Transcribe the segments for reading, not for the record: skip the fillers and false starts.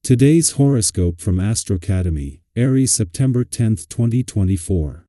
Today's horoscope from Astrocademy, Aries, September 10, 2024.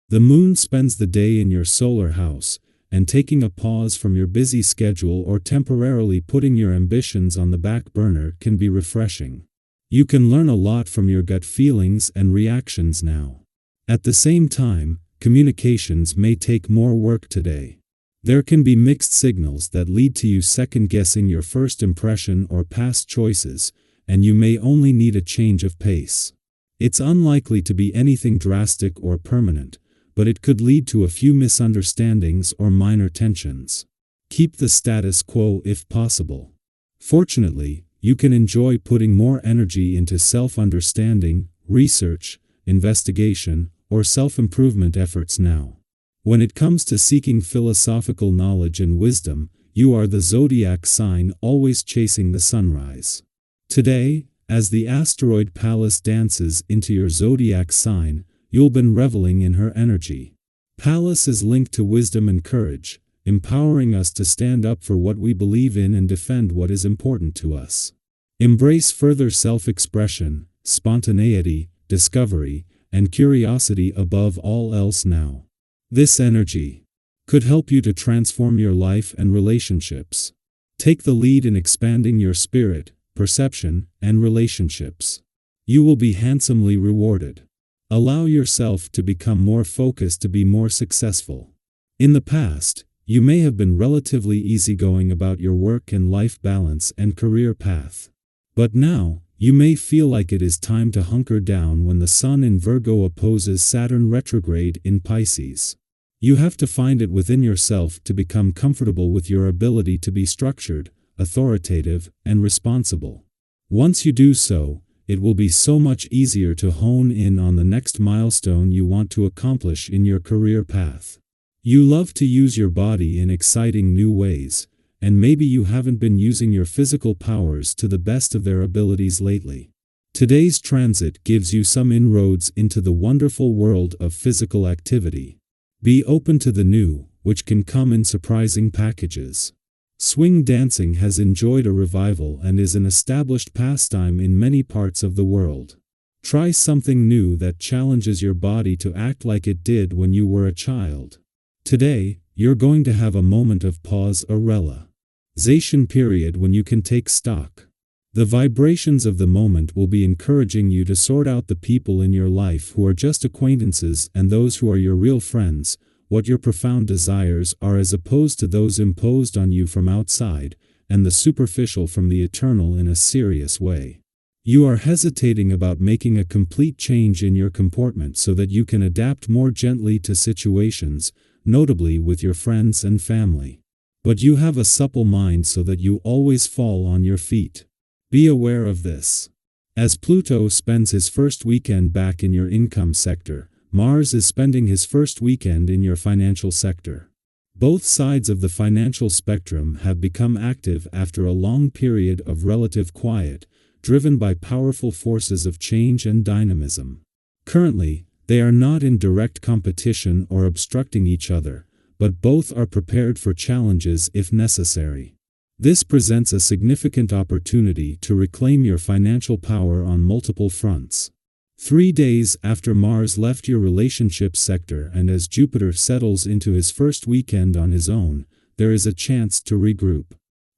The moon spends the day in your solar house, and taking a pause from your busy schedule or temporarily putting your ambitions on the back burner can be refreshing. You can learn a lot from your gut feelings and reactions now. At the same time, communications may take more work today. There can be mixed signals that lead to you second-guessing your first impression or past choices, and you may only need a change of pace. It's unlikely to be anything drastic or permanent, but it could lead to a few misunderstandings or minor tensions. Keep the status quo if possible. Fortunately, you can enjoy putting more energy into self-understanding, research, investigation, or self-improvement efforts now. When it comes to seeking philosophical knowledge and wisdom, you are the zodiac sign always chasing the sunrise. Today, as the asteroid Pallas dances into your zodiac sign, you'll be reveling in her energy. Pallas is linked to wisdom and courage, empowering us to stand up for what we believe in and defend what is important to us. Embrace further self-expression, spontaneity, discovery, and curiosity above all else now. This energy could help you to transform your life and relationships. Take the lead in expanding your spirit, perception, and relationships. You will be handsomely rewarded. Allow yourself to become more focused to be more successful. In the past, you may have been relatively easygoing about your work and life balance and career path. But now, you may feel like it is time to hunker down when the Sun in Virgo opposes Saturn retrograde in Pisces. You have to find it within yourself to become comfortable with your ability to be structured, authoritative, and responsible. Once you do so, it will be so much easier to hone in on the next milestone you want to accomplish in your career path. You love to use your body in exciting new ways, and maybe you haven't been using your physical powers to the best of their abilities lately. Today's transit gives you some inroads into the wonderful world of physical activity. Be open to the new, which can come in surprising packages. Swing dancing has enjoyed a revival and is an established pastime in many parts of the world. Try something new that challenges your body to act like it did when you were a child. Today, you're going to have a moment of pause or realization period when you can take stock. The vibrations of the moment will be encouraging you to sort out the people in your life who are just acquaintances and those who are your real friends, what your profound desires are as opposed to those imposed on you from outside, and the superficial from the eternal in a serious way. You are hesitating about making a complete change in your comportment so that you can adapt more gently to situations, notably with your friends and family. But you have a supple mind so that you always fall on your feet. Be aware of this. As Pluto spends his first weekend back in your income sector, Mars is spending his first weekend in your financial sector. Both sides of the financial spectrum have become active after a long period of relative quiet, driven by powerful forces of change and dynamism. Currently, they are not in direct competition or obstructing each other, but both are prepared for challenges if necessary. This presents a significant opportunity to reclaim your financial power on multiple fronts. 3 days after Mars left your relationship sector and as Jupiter settles into his first weekend on his own, there is a chance to regroup.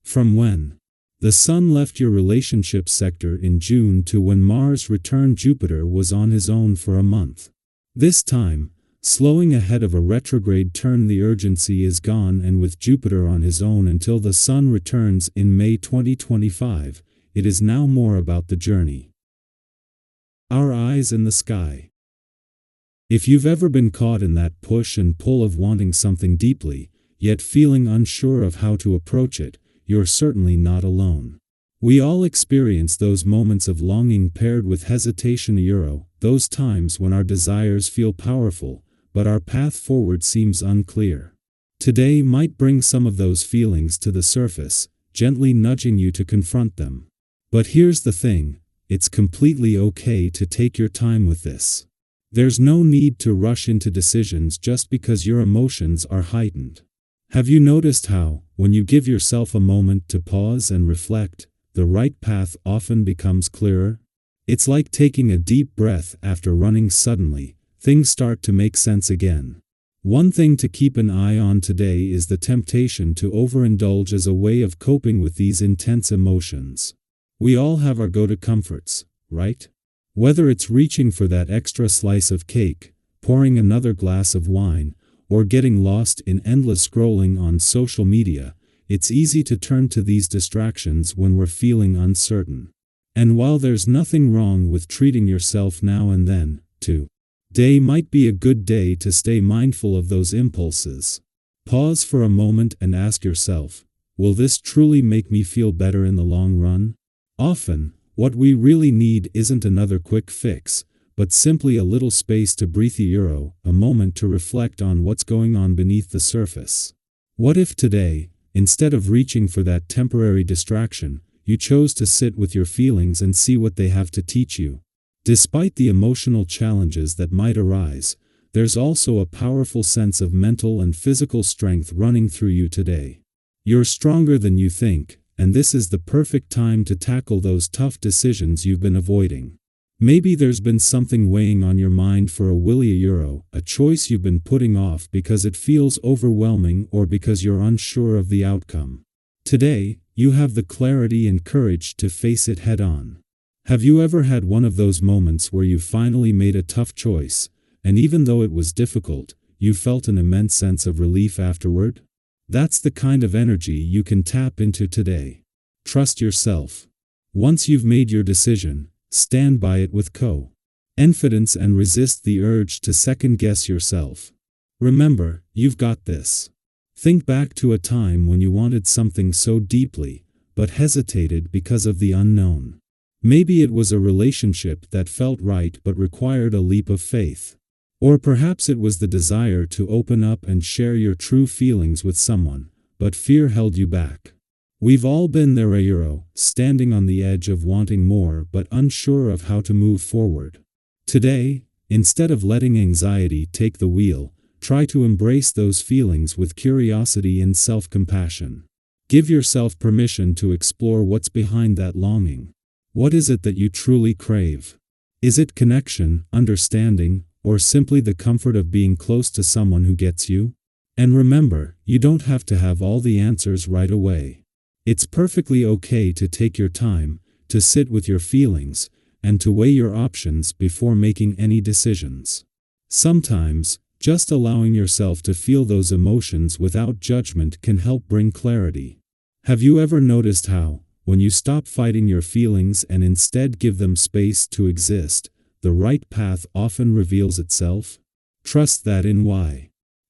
From when the Sun left your relationship sector in June to when Mars returned, Jupiter was on his own for a month. This time, slowing ahead of a retrograde turn, the urgency is gone, and with Jupiter on his own until the Sun returns in May 2025, it is now more about the journey. Our eyes in the sky. If you've ever been caught in that push and pull of wanting something deeply, yet feeling unsure of how to approach it, you're certainly not alone. We all experience those moments of longing paired with hesitation, those times when our desires feel powerful, but our path forward seems unclear. Today might bring some of those feelings to the surface, gently nudging you to confront them. But here's the thing. It's completely okay to take your time with this. There's no need to rush into decisions just because your emotions are heightened. Have you noticed how, when you give yourself a moment to pause and reflect, the right path often becomes clearer. It's like taking a deep breath after running suddenly, things start to make sense again. One thing to keep an eye on today is the temptation to overindulge as a way of coping with these intense emotions. We all have our go-to comforts, right? Whether it's reaching for that extra slice of cake, pouring another glass of wine, or getting lost in endless scrolling on social media, it's easy to turn to these distractions when we're feeling uncertain. And while there's nothing wrong with treating yourself now and then, today might be a good day to stay mindful of those impulses. Pause for a moment and ask yourself, will this truly make me feel better in the long run? Often, what we really need isn't another quick fix, but simply a little space to breathe, a moment to reflect on what's going on beneath the surface. What if today, instead of reaching for that temporary distraction, you chose to sit with your feelings and see what they have to teach you? Despite the emotional challenges that might arise, there's also a powerful sense of mental and physical strength running through you today. You're stronger than you think, and this is the perfect time to tackle those tough decisions you've been avoiding. Maybe there's been something weighing on your mind for a while, a choice you've been putting off because it feels overwhelming or because you're unsure of the outcome. Today, you have the clarity and courage to face it head-on. Have you ever had one of those moments where you finally made a tough choice, and even though it was difficult, you felt an immense sense of relief afterward? That's the kind of energy you can tap into today. Trust yourself. Once you've made your decision, stand by it with confidence and resist the urge to second-guess yourself. Remember, you've got this. Think back to a time when you wanted something so deeply, but hesitated because of the unknown. Maybe it was a relationship that felt right but required a leap of faith. Or perhaps it was the desire to open up and share your true feelings with someone, but fear held you back. We've all been there, standing on the edge of wanting more but unsure of how to move forward. Today, instead of letting anxiety take the wheel, try to embrace those feelings with curiosity and self-compassion. Give yourself permission to explore what's behind that longing. What is it that you truly crave? Is it connection, understanding, or simply the comfort of being close to someone who gets you? And remember, you don't have to have all the answers right away. It's perfectly okay to take your time, to sit with your feelings, and to weigh your options before making any decisions. Sometimes, just allowing yourself to feel those emotions without judgment can help bring clarity. Have you ever noticed how, when you stop fighting your feelings and instead give them space to exist, the right path often reveals itself? Trust that in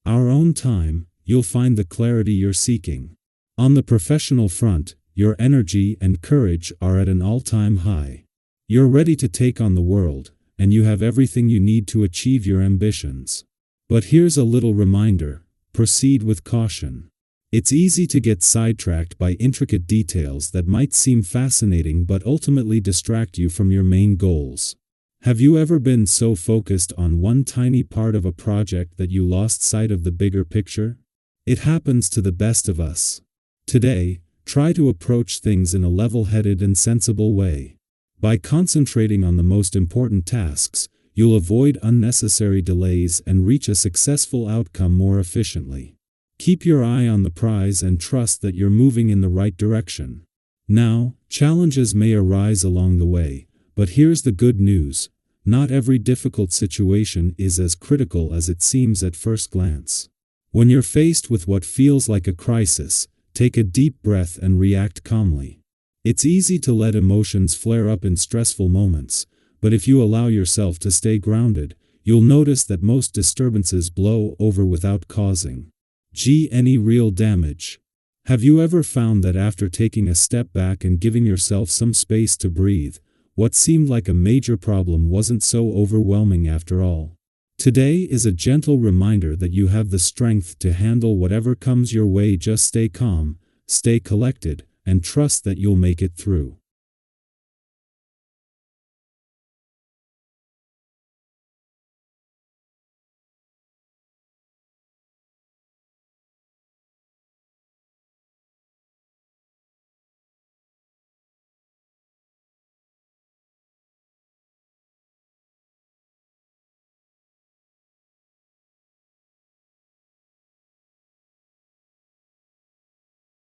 our own time, you'll find the clarity you're seeking. On the professional front, your energy and courage are at an all-time high. You're ready to take on the world, and you have everything you need to achieve your ambitions. But here's a little reminder: proceed with caution. It's easy to get sidetracked by intricate details that might seem fascinating but ultimately distract you from your main goals. Have you ever been so focused on one tiny part of a project that you lost sight of the bigger picture? It happens to the best of us. Today, try to approach things in a level-headed and sensible way. By concentrating on the most important tasks, you'll avoid unnecessary delays and reach a successful outcome more efficiently. Keep your eye on the prize and trust that you're moving in the right direction. Now, challenges may arise along the way, but here's the good news: not every difficult situation is as critical as it seems at first glance. When you're faced with what feels like a crisis, take a deep breath and react calmly. It's easy to let emotions flare up in stressful moments, but if you allow yourself to stay grounded, you'll notice that most disturbances blow over without causing any real damage. Have you ever found that after taking a step back and giving yourself some space to breathe, what seemed like a major problem wasn't so overwhelming after all? Today is a gentle reminder that you have the strength to handle whatever comes your way. Just stay calm, stay collected, and trust that you'll make it through.